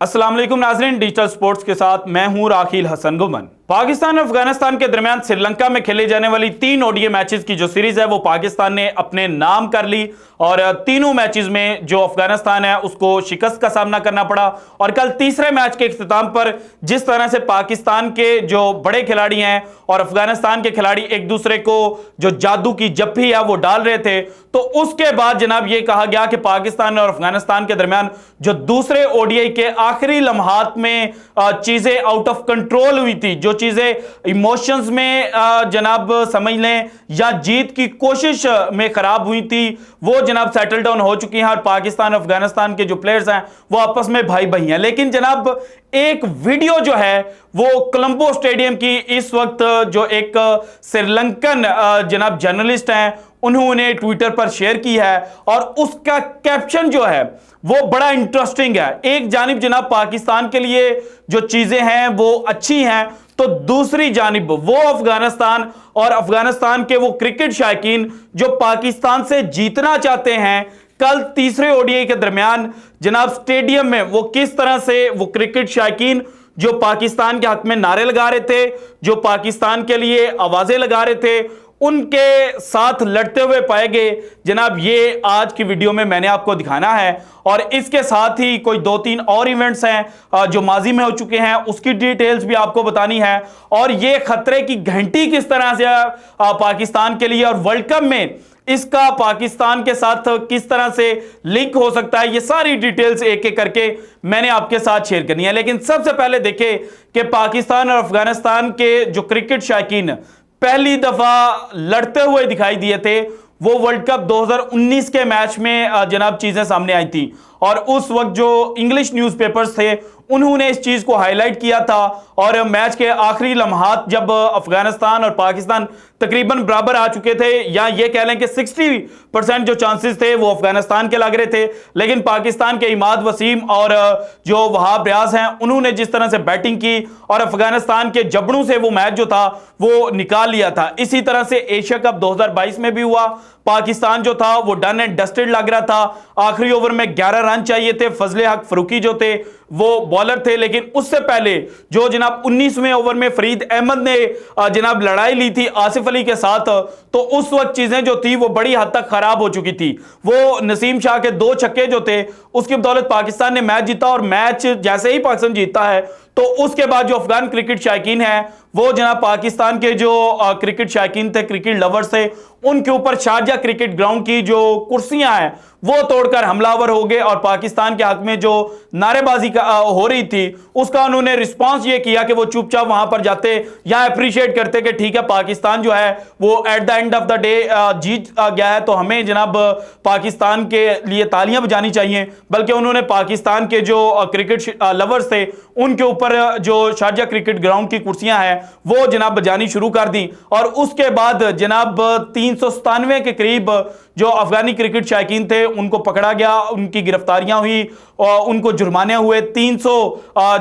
अस्सलाम वालेकुम नाज़रीन, डिजिटल स्पोर्ट्स के साथ मैं हूं राखिल हसन गुमन। पाकिस्तान और अफगानिस्तान के दरमियान श्रीलंका में खेले जाने वाली 3 ओडीआई मैचेस की जो सीरीज है वो पाकिस्तान ने अपने नाम कर ली और तीनों मैचेस में जो अफगानिस्तान है उसको शिकस्त का सामना करना पड़ा। और कल तीसरे मैच के इख्तिताम पर जिस तरह से पाकिस्तान के जो बड़े खिलाड़ी हैं और अफगानिस्तान के खिलाड़ी एक दूसरे को जो जादू की जप्फी है वो डाल रहे थे, तो उसके बाद जनाब ये कहा गया कि पाकिस्तान और अफगानिस्तान के दरमियान जो दूसरे ओडीआई के आखिरी लम्हात में चीजें आउट ऑफ कंट्रोल हुई थी, जो चीजें इमोशंस में जनाब समझ लें या जीत की कोशिश में खराब हुई थी, वो जनाब सेटल डाउन हो चुकी हैं और पाकिस्तान और अफगानिस्तान के जो प्लेयर्स हैं वो आपस में भाई भाई हैं। लेकिन जनाब एक वीडियो जो है वो कोलंबो स्टेडियम की इस वक्त जो एक श्रीलंकन जनाब जर्नलिस्ट हैं उन्होंने ट्विटर पर शेयर की है और उसका कैप्शन जो है वो बड़ा इंटरेस्टिंग है। एक जानिब जनाब पाकिस्तान के लिए जो चीजें हैं वो अच्छी हैं, तो दूसरी जानिब वो अफगानिस्तान और अफगानिस्तान के वो क्रिकेट शायकीन जो पाकिस्तान से जीतना चाहते हैं, कल तीसरे ओडीआई के दरमियान जनाब स्टेडियम में वो किस तरह से वो क्रिकेट शायकीन जो पाकिस्तान के हक में नारे लगा रहे थे, जो पाकिस्तान के लिए आवाजें लगा रहे थे, उनके साथ लड़ते हुए पाए गए। जनाब ये आज की वीडियो में मैंने आपको दिखाना है और इसके साथ ही कोई 2-3 और इवेंट्स हैं जो माजी में हो चुके हैं, उसकी डिटेल्स भी आपको बतानी है। और ये खतरे की घंटी किस तरह से पाकिस्तान के लिए और वर्ल्ड कप में इसका पाकिस्तान के साथ किस तरह से लिंक हो सकता है, ये सारी डिटेल्स एक एक करके मैंने आपके साथ शेयर करनी है। लेकिन सबसे पहले देखें कि पाकिस्तान और अफगानिस्तान के जो क्रिकेट शायकीन पहली दफा लड़ते हुए दिखाई दिए थे वो वर्ल्ड कप 2019 के मैच में जनाब चीजें सामने आई थी और उस वक्त जो इंग्लिश न्यूज़पेपर्स थे उन्होंने इस चीज को हाईलाइट किया था। और मैच के आखिरी लम्हात जब अफगानिस्तान और पाकिस्तान तकरीबन बराबर आ चुके थे, या ये कह लें कि 60% जो चांसेस थे वो अफगानिस्तान के लग रहे थे, लेकिन पाकिस्तान के इमाद वसीम और जो वहाब रियाज हैं उन्होंने जिस तरह से बैटिंग की और अफगानिस्तान के जबड़ों से वो मैच जो था वो निकाल लिया था। इसी तरह से एशिया कप 2022 में भी हुआ, पाकिस्तान जो था वो डन एंड डस्टेड लग रहा था। आखिरी ओवर में 11 रन चाहिए थे, फजले हक फरूकी जो थे वो बॉलर थे, लेकिन उससे पहले जो जनाब 19वें ओवर में फरीद अहमद ने जनाब लड़ाई ली थी आसिफ अली के साथ, तो उस वक्त चीजें जो थी वो बड़ी हद तक खराब हो चुकी थी। वो नसीम शाह के 2 छक्के जो थे उसकी बदौलत पाकिस्तान ने मैच जीता और मैच जैसे ही पाकिस्तान जीतता है तो उसके बाद जो अफगान क्रिकेट शायकीन है वो जनाब पाकिस्तान के जो क्रिकेट शायकीन थे, क्रिकेट लवर्स थे, उनके ऊपर शारजा क्रिकेट ग्राउंड की जो कुर्सियां हैं वो तोड़कर हमलावर हो गए और पाकिस्तान के हक में जो नारेबाजी हो रही थी उसका उन्होंने रिस्पांस ये किया कि वो चुपचाप वहां पर जाते या अप्रिशिएट करते कि ठीक है पाकिस्तान जो है वो at the end of the day जीत गया है, तो हमें जनाब पाकिस्तान के लिए तालियां बजानी चाहिए। बल्कि उन्होंने पाकिस्तान के जो क्रिकेट लवर्स थे उनके ऊपर जो शारजा क्रिकेट ग्राउंड की कुर्सियां हैं वो जनाब बजानी शुरू कर दी और उसके बाद जनाब 397 के करीब जो अफगानी क्रिकेट शायकीन थे उनको पकड़ा गया, उनकी गिरफ्तारियां हुई और उनको जुर्माने हुए। 300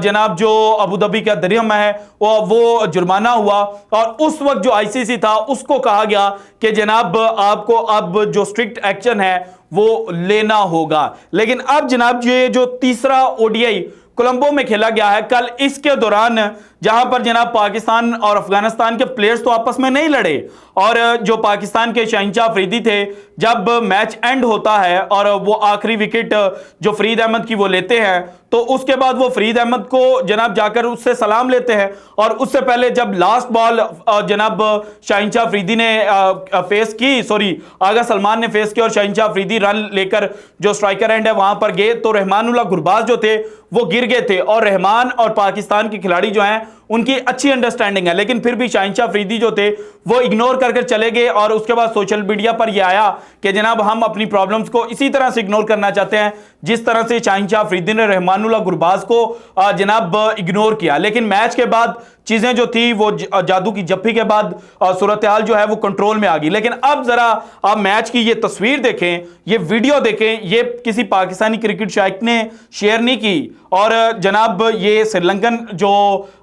जनाब जो अबू धाबी का दरियम है वो जुर्माना हुआ और उस वक्त जो आईसीसी था उसको कहा गया कि जनाब आपको अब जो स्ट्रिक्ट एक्शन है वो लेना होगा। लेकिन अब जनाब ये जो तीसरा ओडीआई कोलंबो में खेला गया है कल, इसके दौरान जहां पर जनाब पाकिस्तान और अफगानिस्तान के प्लेयर्स तो आपस में नहीं लड़े और जो पाकिस्तान के शहंशाह अफरीदी थे जब मैच एंड होता है और वो आखिरी विकेट जो फरीद अहमद की वो लेते हैं तो उसके बाद वो फरीद अहमद को जनाब जाकर उससे सलाम लेते हैं और उससे पहले जब लास्ट बॉल जनाब शहंशाह अफरीदी ने फेस की, सॉरी आगा सलमान ने फेस की और शहंशाह अफरीदी रन लेकर जो स्ट्राइकर एंड है वहां पर गए तो रहमानुल्लाह गुरबाज जो थे वो गिर गए थे और रहमान और पाकिस्तान के खिलाड़ी जो हैं उनकी अच्छी अंडरस्टैंडिंग है, लेकिन फिर भी शहंशाह अफरीदी जो थे वो इग्नोर करके चले गए और उसके बाद सोशल मीडिया पर यह आया कि जनाब हम अपनी प्रॉब्लम्स को इसी तरह से इग्नोर करना चाहते हैं जिस तरह से शहंशाह अफरीदी ने रहमानुल्लाह गुरबाज को जनाब इग्नोर किया। लेकिन मैच के बाद चीजें जो थी वो जादू की जप्फी के बाद सूरत हाल जो है वो कंट्रोल में आ गई। लेकिन अब जरा आप मैच की ये तस्वीर देखें, ये वीडियो देखें, ये किसी पाकिस्तानी क्रिकेट शायक ने शेयर नहीं की और जनाब ये श्रीलंकन जो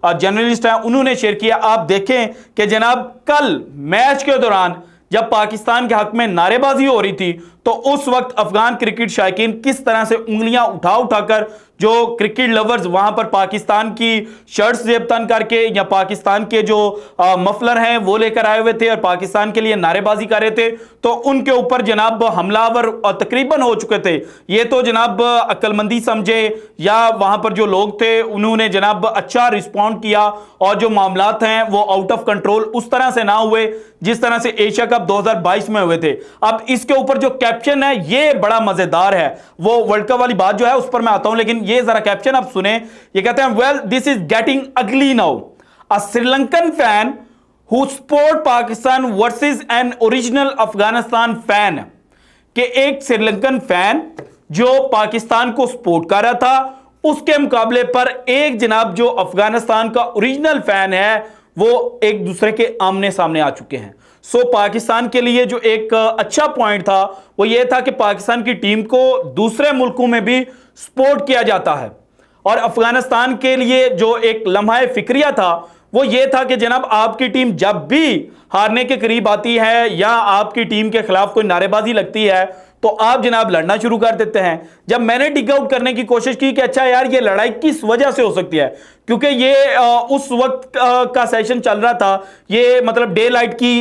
जर्नलिस्ट हैं उन्होंने शेयर किया। आप देखें कि जनाब कल मैच के दौरान जब पाकिस्तान के हक में नारेबाजी हो रही थी तो उस वक्त अफगान क्रिकेट शायकीन किस तरह से उंगलियां उठाकर जो क्रिकेट लवर्स वहां पर पाकिस्तान की शर्ट्स जेबतन करके या पाकिस्तान के जो मफलर हैं वो लेकर आए हुए थे और पाकिस्तान के लिए नारेबाजी कर रहे थे, तो उनके ऊपर जनाब हमलावर तकरीबन हो चुके थे। ये तो जनाब अक्लमंदी समझे या वहां पर जो लोग थे उन्होंने जनाब अच्छा रिस्पॉन्ड किया और जो मामलात हैं वो आउट ऑफ कंट्रोल उस तरह से ना हुए जिस तरह से एशिया कप 2022 में हुए थे। अब इसके ऊपर जो कैप्शन है ये बड़ा मजेदार है, वो वर्ल्ड कप वाली बात जो है उस पर मैं आता हूं, लेकिन ये जरा कैप्शन आप सुने। ये कहते हैं, वेल दिस इज गेटिंग अगली now, a Sri Lankan fan who support Pakistan versus an original Afghanistan fan. कि एक श्रीलंकन फैन जो पाकिस्तान को सपोर्ट कर रहा था उसके मुकाबले पर एक जनाब जो अफगानिस्तान का ओरिजिनल फैन है वो एक दूसरे के आमने सामने आ चुके हैं। सो पाकिस्तान के लिए जो एक अच्छा पॉइंट था वो ये था कि पाकिस्तान की टीम को दूसरे मुल्कों में भी सपोर्ट किया जाता है, और अफगानिस्तान के लिए जो एक लम्हा फिक्रिया था वो ये था कि जनाब आपकी टीम जब भी हारने के करीब आती है या आपकी टीम के खिलाफ कोई नारेबाजी लगती है तो आप जनाब लड़ना शुरू कर देते हैं। जब मैंने डिग आउट करने की कोशिश की कि अच्छा यार ये लड़ाई किस वजह से हो सकती है, क्योंकि ये उस वक्त का सेशन चल रहा था, ये मतलब डे लाइट की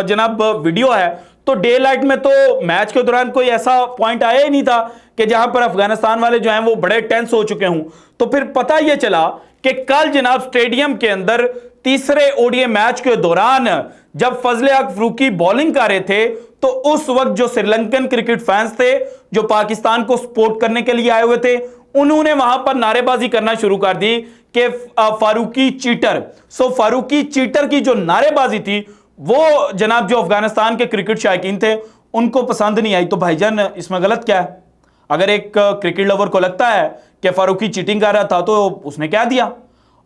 जनाब वीडियो है, तो डे लाइट में तो मैच के दौरान कोई ऐसा पॉइंट आया ही नहीं था कि जहां पर अफगानिस्तान वाले जो हैं वो बड़े टेंस हो चुके हूं। तो फिर पता यह चला कि कल जनाब स्टेडियम के अंदर तीसरे ओडीआई मैच के दौरान जब फजले हक फरूकी बॉलिंग कर रहे थे तो उस वक्त जो श्रीलंकन क्रिकेट फैंस थे जो पाकिस्तान को सपोर्ट करने के लिए आए हुए थे उन्होंने वहां पर नारेबाजी करना शुरू कर दी कि फारूकी चीटर। सो फारूकी चीटर की जो नारेबाजी थी वो जनाब जो अफगानिस्तान के क्रिकेट शायकीन थे उनको पसंद नहीं आई। तो भाईजान इसमें गलत क्या है? अगर एक क्रिकेट लवर को लगता है कि फारूकी चीटिंग कर रहा था तो उसने क्या दिया,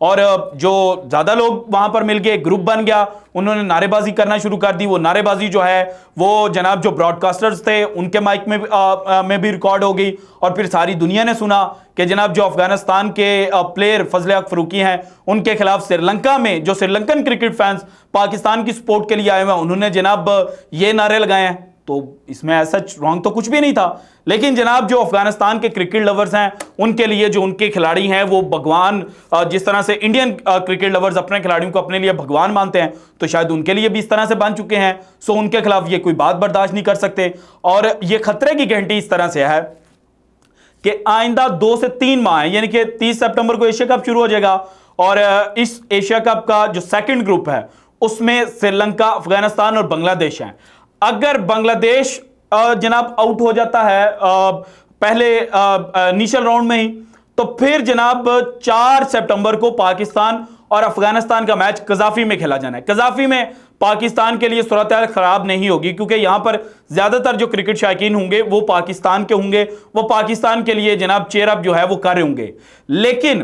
और जो ज्यादा लोग वहां पर मिल गए, ग्रुप बन गया, उन्होंने नारेबाजी करना शुरू कर दी। वो नारेबाजी जो है वो जनाब जो ब्रॉडकास्टर्स थे उनके माइक में भी रिकॉर्ड हो गई, और फिर सारी दुनिया ने सुना कि जनाब जो अफगानिस्तान के प्लेयर फजले हक फरूकी हैं उनके खिलाफ श्रीलंका में जो श्रीलंकन क्रिकेट फैंस पाकिस्तान की सपोर्ट के लिए आए हुए हैं उन्होंने जनाब ये नारे लगाए हैं। तो इसमें ऐसा रॉन्ग तो कुछ भी नहीं था, लेकिन जनाब जो अफगानिस्तान के क्रिकेट लवर्स हैं उनके लिए जो उनके खिलाड़ी हैं वो भगवान, जिस तरह से इंडियन क्रिकेट लवर्स अपने खिलाड़ियों को अपने लिए भगवान मानते हैं तो शायद उनके लिए भी इस तरह से बन चुके हैं। सो उनके खिलाफ ये कोई बात बर्दाश्त नहीं कर सकते, और ये खतरे की घंटी इस तरह से है कि आइंदा 2 से 3 माह यानी कि 30 सितंबर को एशिया कप शुरू हो जाएगा, और इस एशिया कप का जो सेकंड ग्रुप है उसमें श्रीलंका, अफगानिस्तान और बांग्लादेश हैं। अगर बांग्लादेश जनाब आउट हो जाता है पहले इनिशियल राउंड में ही, तो फिर जनाब 4 सितंबर को पाकिस्तान और अफगानिस्तान का मैच कजाफी में खेला जाना है। कजाफी में पाकिस्तान के लिए सूरत खराब नहीं होगी क्योंकि यहां पर ज्यादातर जो क्रिकेट शायकीन होंगे वो पाकिस्तान के होंगे, वो पाकिस्तान के लिए जनाब चेयर अप जो है वो कर रहे होंगे। लेकिन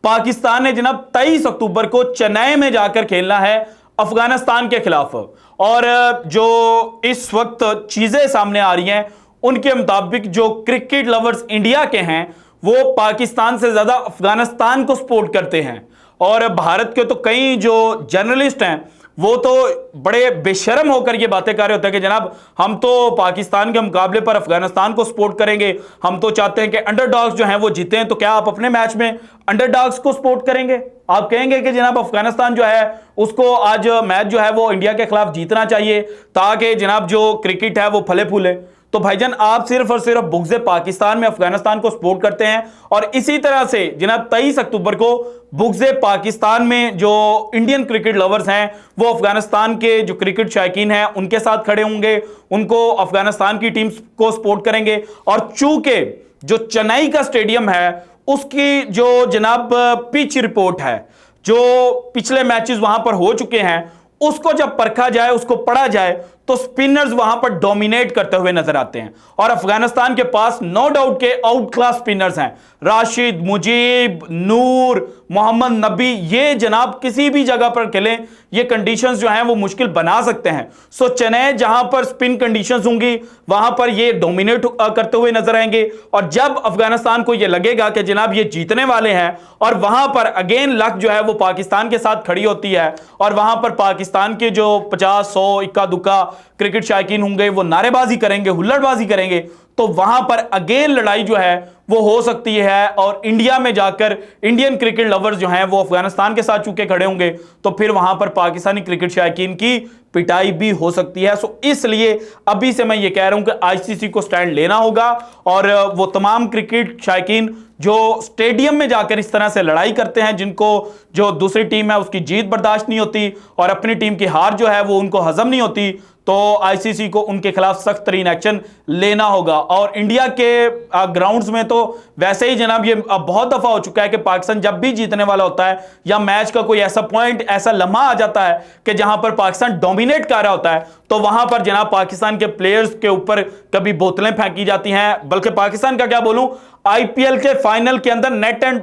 पाकिस्तान ने जनाब 23 अक्टूबर को चेन्नई में जाकर खेलना है अफगानिस्तान के खिलाफ, और जो इस वक्त चीजें सामने आ रही हैं उनके मुताबिक जो क्रिकेट लवर्स इंडिया के हैं वो पाकिस्तान से ज्यादा अफगानिस्तान को सपोर्ट करते हैं, और भारत के तो कई जो जर्नलिस्ट हैं वो तो बड़े बेशर्म होकर ये बातें कर रहे होते हैं कि जनाब हम तो पाकिस्तान के मुकाबले पर अफगानिस्तान को सपोर्ट करेंगे, हम तो चाहते हैं कि अंडरडॉग्स जो हैं वो जीते हैं। तो क्या आप अपने मैच में अंडरडॉग्स को सपोर्ट करेंगे? आप कहेंगे कि जनाब अफगानिस्तान जो है उसको आज मैच जो है वो इंडिया के खिलाफ जीतना चाहिए ताकि जनाब जो क्रिकेट है वो फले फूले? तो भाईजान आप सिर्फ और सिर्फ बुग़्ज़े पाकिस्तान में अफगानिस्तान को सपोर्ट करते हैं, और इसी तरह से जनाब 23 अक्टूबर को बुग़्ज़े पाकिस्तान में जो इंडियन क्रिकेट लवर्स हैं वो अफगानिस्तान के जो क्रिकेट शायकीन हैं उनके साथ खड़े होंगे, उनको अफगानिस्तान की टीम को सपोर्ट करेंगे। और चूंकि जो चेन्नई का स्टेडियम है उसकी जो जनाब पिच रिपोर्ट है, जो पिछले मैचेस वहां पर हो चुके हैं उसको जब परखा जाए, उसको पढ़ा जाए तो स्पिनर्स वहां पर डोमिनेट करते हुए नजर आते हैं, और अफगानिस्तान के पास नो डाउट के आउट क्लास स्पिनर्स हैं। राशिद, मुजीब, नूर, मोहम्मद नबी, ये जनाब किसी भी जगह पर खेलें ये कंडीशंस जो हैं वो मुश्किल बना सकते हैं। सो चेन्नई जहां पर स्पिन कंडीशंस होंगी वहां पर ये डोमिनेट करते हुए नजर आएंगे, और जब अफगानिस्तान को ये लगेगा कि जनाब ये जीतने वाले हैं और वहां पर अगेन लक जो है वो पाकिस्तान के साथ खड़ी होती है, और वहां पर पाकिस्तान के जो 50, 100 इक्का दुक्का क्रिकेट शायकीन होंगे वो नारेबाजी करेंगे, हुल्लड़बाजी करेंगे, तो वहां पर अगेन लड़ाई जो है वो हो सकती है, और इंडिया में जाकर इंडियन क्रिकेट लवर्स जो हैं वो अफगानिस्तान के साथ चूंकि खड़े होंगे तो फिर वहां पर पाकिस्तानी क्रिकेट शायकीन की पिटाई भी हो सकती है। सो इसलिए अभी से मैं ये कह रहा हूं कि आईसीसी को स्टैंड लेना होगा, और वो तमाम क्रिकेट शायकीन जो स्टेडियम में जाकर इस तरह से लड़ाई करते हैं, जिनको जो दूसरी टीम है उसकी जीत बर्दाश्त नहीं होती और अपनी टीम की हार जो है वो उनको हजम नहीं होती, तो आईसीसी को उनके खिलाफ सख्त तरीन एक्शन लेना होगा। और इंडिया के ग्राउंड्स में तो वैसे ही जनाब ये बहुत दफा हो चुका है कि पाकिस्तान जब भी जीतने वाला होता है या मैच का कोई ऐसा पॉइंट, ऐसा लम्हा आ जाता है कि जहां पर पाकिस्तान डोमिनेट कर रहा होता है, तो वहां पर जनाब पाकिस्तान के प्लेयर्स के ऊपर कभी बोतलें फेंकी जाती हैं, बल्कि पाकिस्तान का क्या बोलूं, आईपीएल के फाइनल के अंदर नेट एंड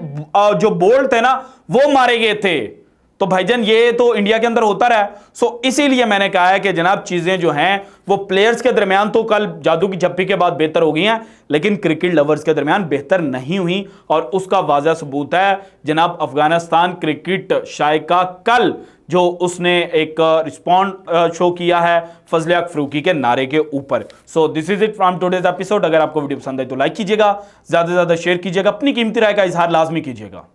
जो बोल्ट थे ना वो मारे गए थे। तो भाईजान ये तो इंडिया के अंदर होता रहा। सो इसीलिए मैंने कहा है कि जनाब चीजें जो हैं वो प्लेयर्स के दरमियान तो कल जादू की झप्पी के बाद बेहतर हो गई हैं, लेकिन क्रिकेट लवर्स के दरमियान बेहतर नहीं हुई, और उसका वाज़ह सबूत है जनाब अफगानिस्तान क्रिकेट शायका कल जो उसने एक रिस्पॉन्ड शो किया है फजले हक फरूकी के नारे के ऊपर। So this is it from today's episode. अगर आपको वीडियो पसंद आए तो लाइक कीजिएगा, ज्यादा से ज्यादा शेयर कीजिएगा, अपनी कीमती राय का इजहार लाजमी कीजिएगा।